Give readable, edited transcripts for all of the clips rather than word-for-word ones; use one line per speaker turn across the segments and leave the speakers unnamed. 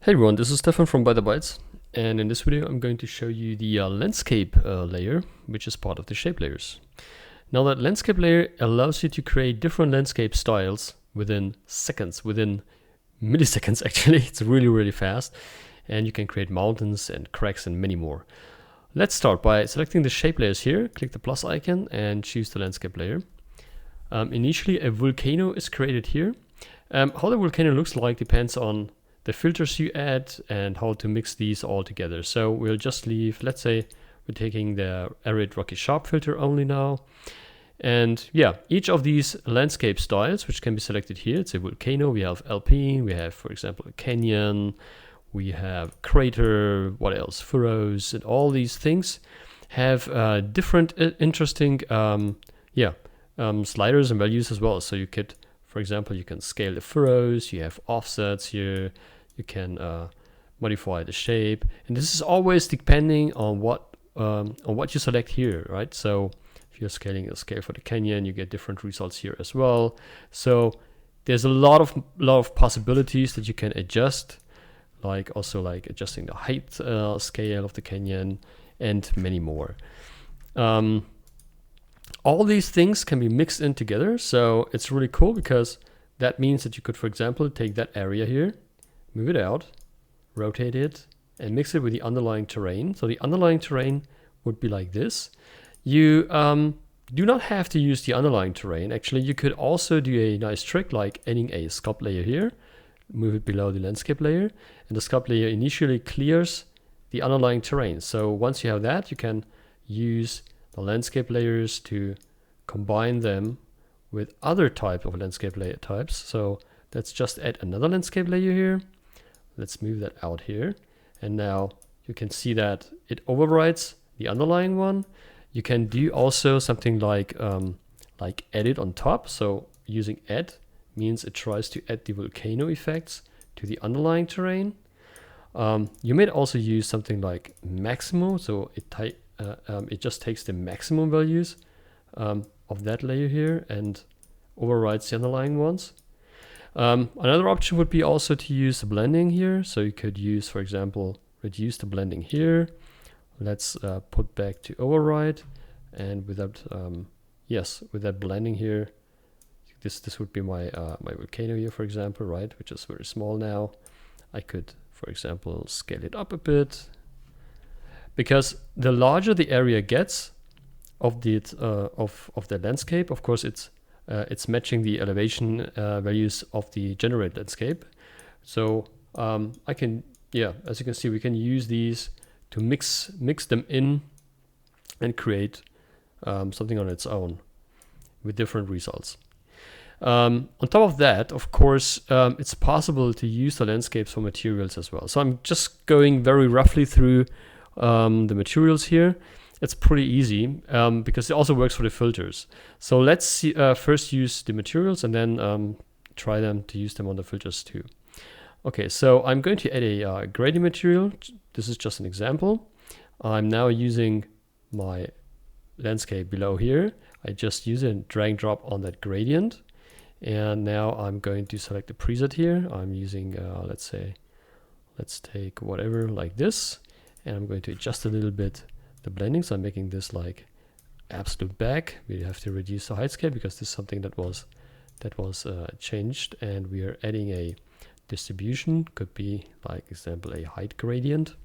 Hey everyone, this is Stefan from By the Bytes, and in this video I'm going to show you the landscape layer, which is part of the shape layers. Now that landscape layer allows you to create different landscape styles within seconds, within milliseconds actually. It's really fast, and you can create mountains and cracks and many more. Let's start by selecting the shape layers here, click the plus icon and choose the landscape layer. Initially a volcano is created here. How the volcano looks like depends on the filters you add and how to mix these all together. So we'll just leave, let's say we're taking the arid rocky sharp filter only now. And yeah, each of these landscape styles, which can be selected here, it's a volcano, we have alpine, we have, for example, a canyon, we have crater, what else, furrows, and all these things have different interesting sliders and values as well. So you could, for example, you can scale the furrows, you have offsets here, you can modify the shape, and this is always depending on what you select here, right? So if you're scaling a scale for the canyon, you get different results here as well. So there's a lot of possibilities that you can adjust, like also like adjusting the height scale of the canyon and many more. All these things can be mixed in together, so it's really cool because that means that you could, for example, take that area here, move it out, rotate it, and mix it with the underlying terrain. So the underlying terrain would be like this. You do not have to use the underlying terrain. Actually, you could also do a nice trick like adding a sculpt layer here, move it below the landscape layer, and the sculpt layer initially clears the underlying terrain. So once you have that, you can use the landscape layers to combine them with other type of landscape layer types. So let's just add another landscape layer here. Let's move that out here. And now you can see that it overrides the underlying one. You can do also something like edit on top. So using add means it tries to add the volcano effects to the underlying terrain. You may also use something like maximum. So it just takes the maximum values of that layer here and overrides the underlying ones. Another option would be also to use the blending here. So you could use, for example, reduce the blending here. Let's put back to override, and with that, with that blending here, this would be my my volcano here, for example, right, which is very small now. I could, for example, scale it up a bit, because the larger the area gets of the landscape, of course, it's matching the elevation values of the generated landscape. So I can, as you can see, we can use these to mix them in and create something on its own with different results. On top of that, of course, it's possible to use the landscapes for materials as well. So I'm just going very roughly through the materials here. It's pretty easy because it also works for the filters. So let's see, first use the materials and then try to use them on the filters too. Okay, so I'm going to add a gradient material. This is just an example. I'm now using my landscape below here. I just use it and drag and drop on that gradient. And now I'm going to select the preset here. I'm using, let's take whatever like this. And I'm going to adjust a little bit the blending. So I'm making this like absolute back. We have to reduce the height scale because this is something that was changed, and we are adding a distribution. Could be like example a height gradient.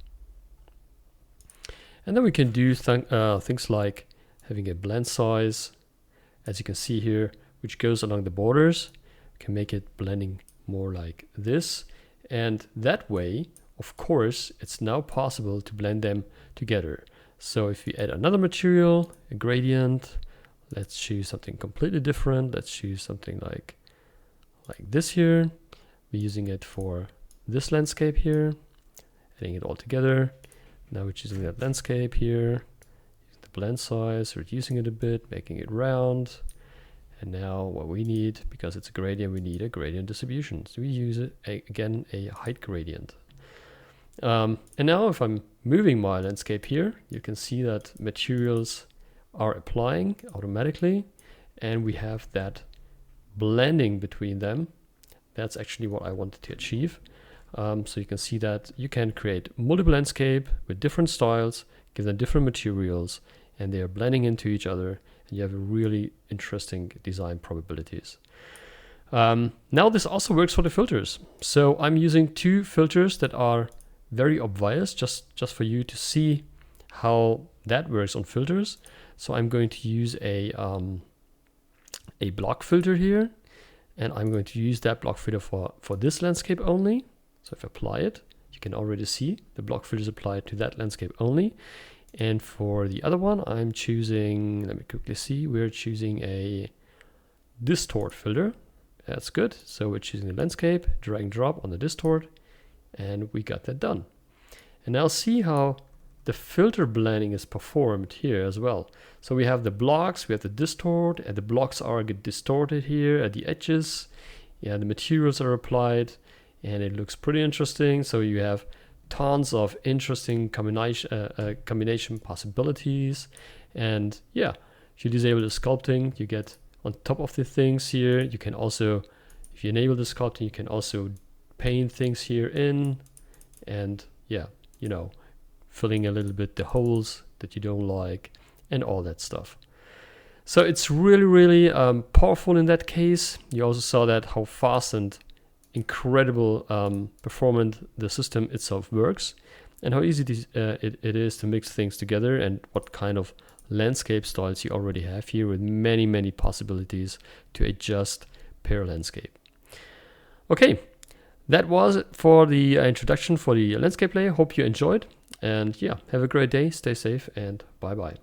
And then we can do things like having a blend size, as you can see here, which goes along the borders. We can make it blending more like this, and that way, of course, it's now possible to blend them together. So if we add another material, a gradient, let's choose something completely different. Let's choose something like this here. We're using it for this landscape here, adding it all together. Now we're choosing that landscape here, the blend size, reducing it a bit, making it round. And now what we need, because it's a gradient, we need a gradient distribution. So we use it again, a height gradient. And now if I'm moving my landscape here, you can see that materials are applying automatically, and we have that blending between them. That's actually what I wanted to achieve. So you can see that you can create multiple landscape with different styles, give them different materials, and they are blending into each other, and you have really interesting design probabilities. Now this also works for the filters. So I'm using two filters that are very obvious, just for you to see how that works on filters. So I'm going to use a block filter here, and I'm going to use that block filter for this landscape only. So if I apply it, you can already see the block filter is applied to that landscape only. And for the other one, I'm choosing, let me quickly see, we're choosing a distort filter. That's good. So we're choosing the landscape, drag and drop on the distort, and we got that done. And now see how the filter blending is performed here as well. So we have the blocks, we have the distort, and the blocks are get distorted here at the edges. Yeah, the materials are applied, and it looks pretty interesting. So you have tons of interesting combination possibilities. And yeah, if you disable the sculpting, you get on top of the things here. You can also, if you enable the sculpting, you can also paint things here in, and yeah, you know, filling a little bit the holes that you don't like and all that stuff. So it's really powerful in that case. You also saw that how fast and incredible performant the system itself works, and how easy it is to mix things together, and what kind of landscape styles you already have here, with many possibilities to adjust per landscape. Okay, that was it for the introduction for the landscape layer. Hope you enjoyed, and yeah, have a great day, stay safe, and bye bye.